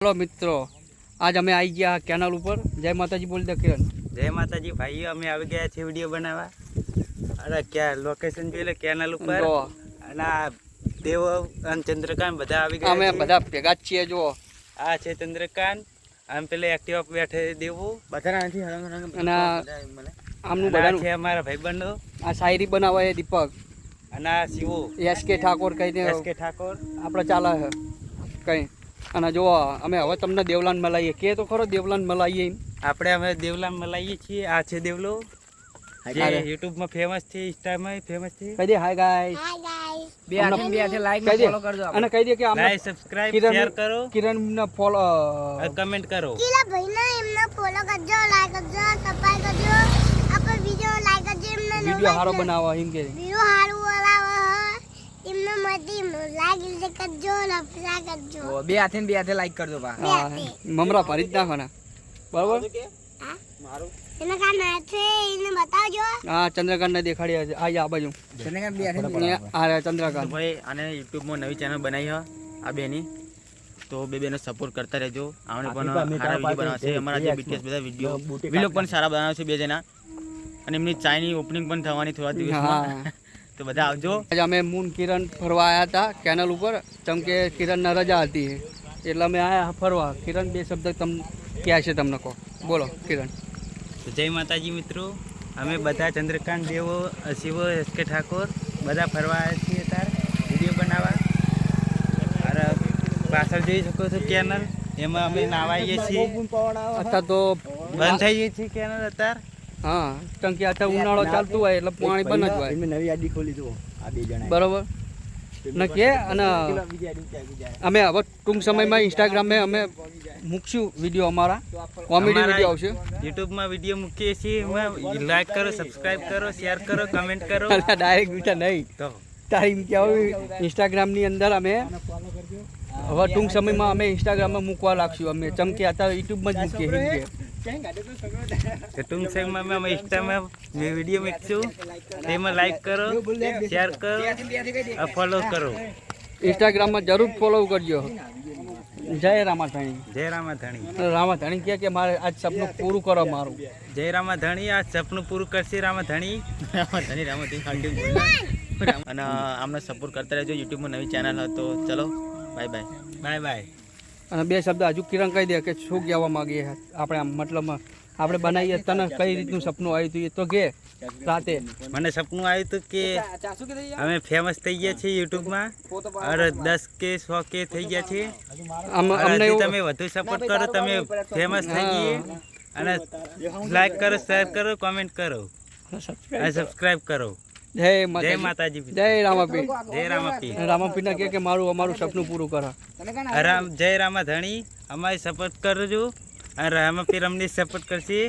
Hello मित्रों, आज અમે આવી ગયા કેનાલ ઉપર। જય માતાજી બોલ દે કિરણ। જય માતાજી ભાઈઓ, અમે આવી ગયા છે વિડિયો બનાવવા। અરે ક્યાં લોકેશન જોઈ લે કેનાલ ઉપર અને દેવ અને ચંદ્રકાંત બધા આવી ગયા અમે બધા ભેગા જ છીએ। જો આ છે ચંદ્રકાંત, આમ પેલે એક્ટિવા પર બેઠે દેવું બધા નથી અને આમનું બધાનું છે અમારા ભાઈબંધો। આ શાયરી બનાવે છે દીપક અને આ શિવો એસકે ઠાકોર કહીને એસકે ઠાકોર આપણે ચાલે છે કઈ। અને જો અમે હવે તમને દેવલાન મલાઈએ કે તો ખરો દેવલાન મલાઈએ આપણે અમે દેવલાન મલાઈએ છીએ। આ છે દેવલો જે YouTube માં ફેમસ છે, Insta માં ફેમસ છે। કહી દે હાય ગાઈસ, બે હાથે લાઈક ને ફોલો કરજો અને કહી દે કે અમને લાઈક સબસ્ક્રાઇબ શેર કરો, કિરણ ને ફોલો કમેન્ટ કરો। કિલા ભાઈને એમને ફોલો કરજો, લાઈક કરજો, સબસ્ક્રાઇબ કરજો, આપો વિડિયો લાઈક કરજો, એમને વિડિયો સારો બનાવવા એમ કે વિડિયો સારું બનાવો એમને મતી લાઈક કરજો, સબસ્ક્રાઇબ કરજો। બે હાથે લાઈક કરજો બા। મમરા ભરી જ નાખવાના બરાબર। એને કા ના છે એને બતાવજો। હા ચંદ્રકાંત ને દેખાડ્યા છે આ બાજુ ચંદ્રકાંત બે હાથે આ ચંદ્રકાંત ભાઈ આને YouTube માં નવી ચેનલ બનાવી છે આ બેની, તો બેનો સપોર્ટ કરતા રહેજો। આમને પણ સારા વિડિયો બનાવશે, અમારા જે BTS બધા વિડિયો પણ સારા બનાવશે બે જણા, અને એમની ચાઈની ઓપનિંગ પણ થવાની થોડા દિવસમાં, તો બધા આવજો। આજે અમે મૂન કિરણ ફરવા આવ્યા હતા કેનલ ઉપર, કેમ કે કિરણના રજા હતી એટલે અમે આવ્યા ફરવા। કિરણ બે શબ્દ તમને ક્યાં છે તમને કહો, બોલો કિરણ। તો જય માતાજી મિત્રો, અમે બધા ચંદ્રકાંત દેવો, શિવો, એસકે ઠાકોર બધા ફરવા આવ્યા છીએ અત્યારે વિડીયો બનાવવા। અરે પાછળ જોઈ શકો છો કેનલ, એમાં અમે નાવાઈએ છીએ। અત્યારે તો બંધ થઈ ગઈ છે કેનલ અત્યારે। હા કેમ કે અત્યારે ઉનાળો ચાલતું હોય એટલે પાણી બંધ જ હોય નવી આડી ખોલી દો આ બે જણા બરોબર ને કે। અને અમે હવે ટૂંક સમયમાં ઇન્સ્ટાગ્રામમાં અમે મૂકશું વિડીયો, અમારા કોમેડી વિડીયો આવશે। યુટ્યુબમાં વિડીયો મૂકીએ છીએ, એમાં લાઈક કરો, સબસ્ક્રાઇબ કરો, શેર કરો, કમેન્ટ કરો। ડાયરેક્ટ બીટા નહીં તો ટાઈમ કહેવાય ઇન્સ્ટાગ્રામની અંદર અમે હવે ટૂંક સમયમાં અમે ઇન્સ્ટાગ્રામમાં મૂકવા લાગશું અમે, ચમ કે અત્યારે યુટ્યુબમાં જ મૂકીએ ટૂંક સમયમાં અમે ઇન્સ્ટામાં વિડીયો મૂકશું, તેમાં લાઈક કરો, શેર કરો, ફોલો કરો। ઇન્સ્ટાગ્રામમાં જરૂર ફોલો કરજો। જય રામાધણી। જય રામાધણી। રામાધણી કે મારે આજ સપનું પૂરું કરો મારું। જય રામાધણી, આ સપનું પૂરું કરશે રામાધણી। રામાધણી અને આમને સપોર્ટ કરતા રહેજો। યુટ્યુબમાં નવી ચેનલ હતો, ચલો બાય બાય બાય બાય। અને બે શબ્દ હજુ કિરણ કહી દે કે શું કહેવા માંગીએ આપણે, આમ મતલબમાં આપણે બનાવીએ તને કઈ રીતનું સપનું આવ્યું હતું એ તો કે રાતે। મને સપનું આવ્યું હતું કે અમે ફેમસ થઈ ગયા છીએ યુટ્યુબમાં, અરે 10 કે 100 કે થઈ ગયા છે। અમને તમે વધુ સપોર્ટ કરો, તમે ફેમસ થઈ જઈએ, અને લાઈક કરો, શેર કરો, કમેન્ટ કરો, સબસ્ક્રાઇબ કરો। જય માતાજી, જય રામાપીર, જય રામાપીર। રામાપીર ના કે મારું અમારું સપનું પૂરું કરો। જય રામાધણી, અમારી સપોર્ટ કરજો, અને રામાપીર અમને સપોર્ટ કરશે।